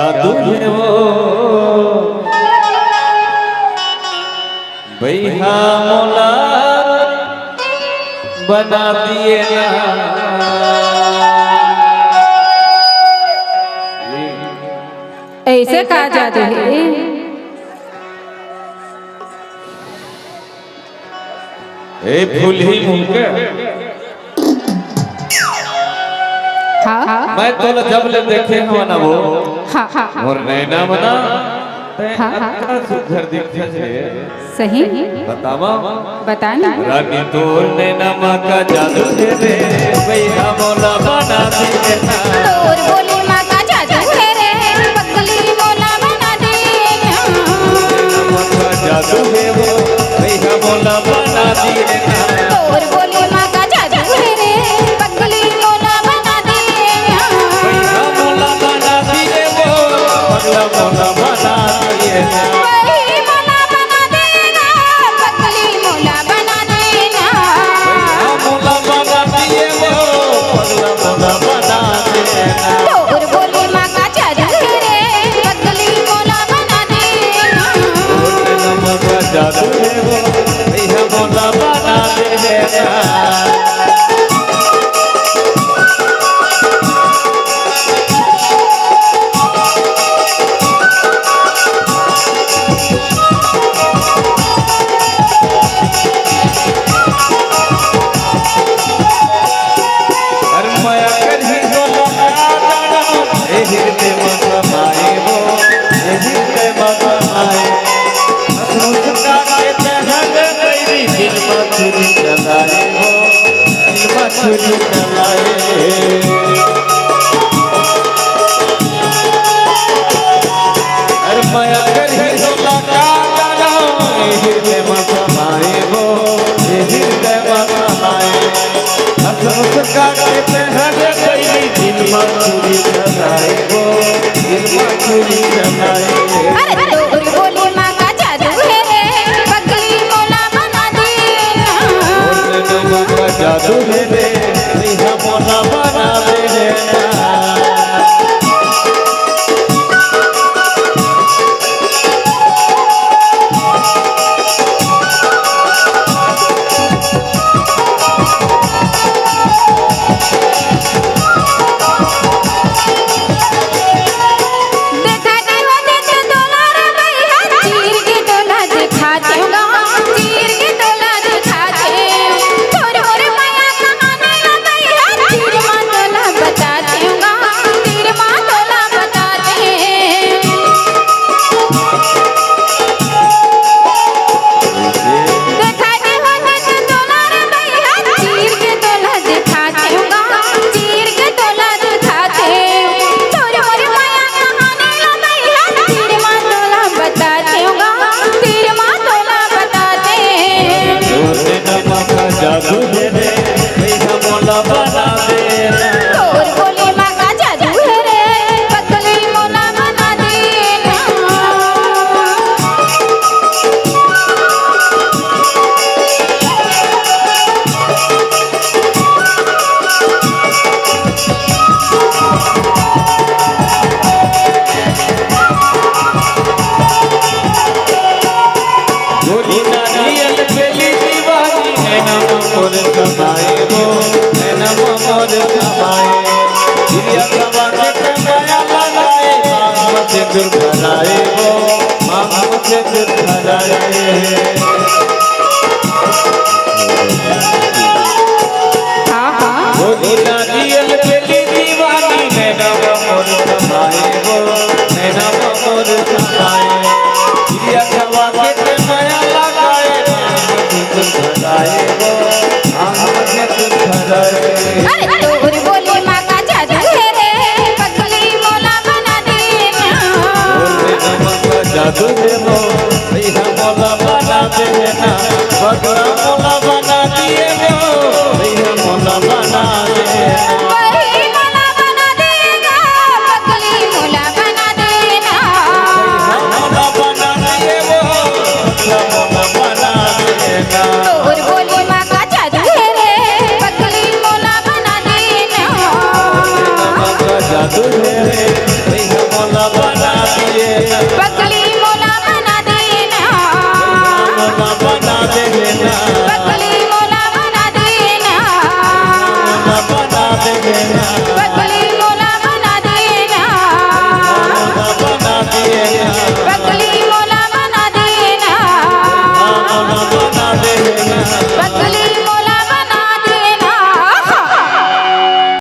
जादू है वो भैया मौला बना दिए ना। ऐसे कहा जादू है। ए फूल ही मुंह हाँ मैं तो जब ले देखे हो ना वो और नैना बना सुधर दिखा छे सही बतावा बताना रानी तोर नैना माँ का जादू है रे भैया मौला बना दिए ना। तोर बोली माँ का जादू है रे पगली मौला बना दे। नैना माँ का जादू है वो भैया मौला बना दिए ना। तोर बोली माँ का जादू है रे पगली मौला बना दे। भैया मौला बना दिए वो पगला मौला बना दिए ना। वही मौला बना देना पगली मौला बना देना। भैया मौला बना दिए वो पगला मौला बना दिए ना। तोर बोली माँ का जादू है रे पगली मौला बना देना। नैना माँ का जादू है वो भैया मौला बना दिए ना। अरे तोर बोली माँ का जादू है रे पगली मौला बना देना। जादू है रे भैया मौला बना देना। जादू है रे भैया मौला बना देना। तोर बोली माँ का जादू है रे पगली मौला बना देना। गोली नारियल बेली दीवानी नैना मोर कमाए वो नैना मोर कमाए दिया कमा के माया लगाए मांग से दूर भराए वो मांग से दूर भराए। गोली नारियल बेली दीवानी नैना मोर कमाए वो नैना मोर कमाए दिया कमा के माया लगाए भराए वो आंख से भराए। अरे तोर बोली माँ का जादू है रे पगली मौला बना देना। जादू है वो भैया मौला बना देना। पगला मौला बना दिए वो भैया मौला बना देना। वही मौला बना देगा पगली मौला बना देना। मौला बना दिए वो पगला मौला बना देना। तोर बोली माँ का जादू है रे पगली मौला बना देना। पगली